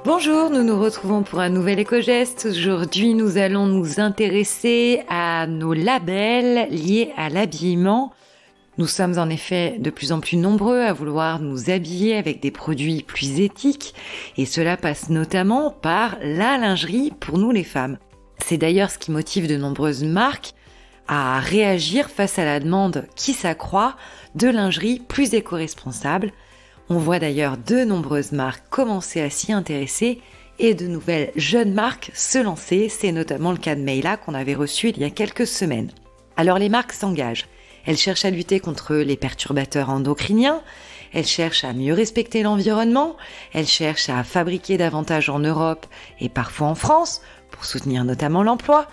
Bonjour, nous nous retrouvons pour un nouvel éco-geste. Aujourd'hui, nous allons nous intéresser à nos labels liés à l'habillement. Nous sommes en effet de plus en plus nombreux à vouloir nous habiller avec des produits plus éthiques et cela passe notamment par la lingerie pour nous les femmes. C'est d'ailleurs ce qui motive de nombreuses marques à réagir face à la demande qui s'accroît de lingerie plus éco-responsable. On voit d'ailleurs de nombreuses marques commencer à s'y intéresser et de nouvelles jeunes marques se lancer. C'est notamment le cas de Mayla qu'on avait reçu il y a quelques semaines. Alors les marques s'engagent. Elles cherchent à lutter contre les perturbateurs endocriniens, elles cherchent à mieux respecter l'environnement, elles cherchent à fabriquer davantage en Europe et parfois en France pour soutenir notamment l'emploi.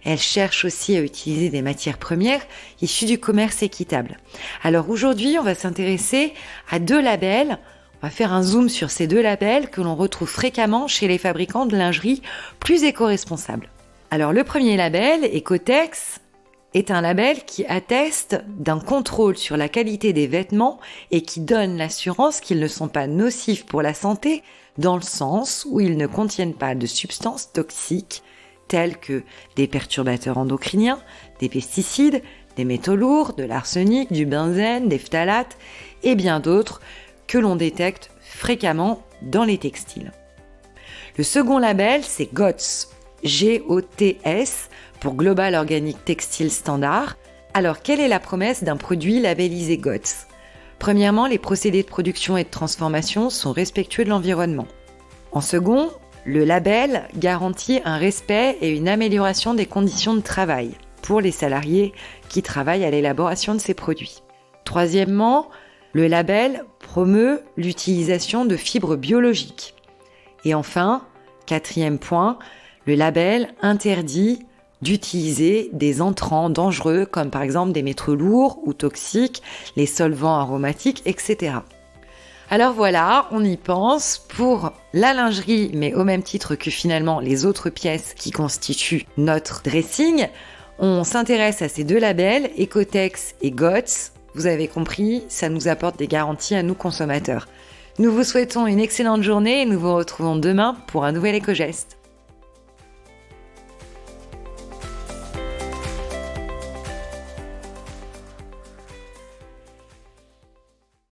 Elles cherchent aussi à utiliser des matières premières issues du commerce équitable. Alors aujourd'hui, on va s'intéresser à deux labels. On va faire un zoom sur ces deux labels que l'on retrouve fréquemment chez les fabricants de lingerie plus éco-responsables. Alors le premier label, Ecotex, est un label qui atteste d'un contrôle sur la qualité des vêtements et qui donne l'assurance qu'ils ne sont pas nocifs pour la santé dans le sens où ils ne contiennent pas de substances toxiques tels que des perturbateurs endocriniens, des pesticides, des métaux lourds, de l'arsenic, du benzène, des phtalates et bien d'autres que l'on détecte fréquemment dans les textiles. Le second label, c'est GOTS, G-O-T-S, pour Global Organic Textile Standard. Alors, quelle est la promesse d'un produit labellisé GOTS ? Premièrement, les procédés de production et de transformation sont respectueux de l'environnement. En second, le label garantit un respect et une amélioration des conditions de travail pour les salariés qui travaillent à l'élaboration de ces produits. Troisièmement, le label promeut l'utilisation de fibres biologiques. Et enfin, quatrième point, le label interdit d'utiliser des entrants dangereux comme par exemple des métaux lourds ou toxiques, les solvants aromatiques, etc. Alors voilà, on y pense pour la lingerie, mais au même titre que finalement les autres pièces qui constituent notre dressing. On s'intéresse à ces deux labels, Ecotex et GOTS. Vous avez compris, ça nous apporte des garanties à nous consommateurs. Nous vous souhaitons une excellente journée et nous vous retrouvons demain pour un nouvel éco-geste.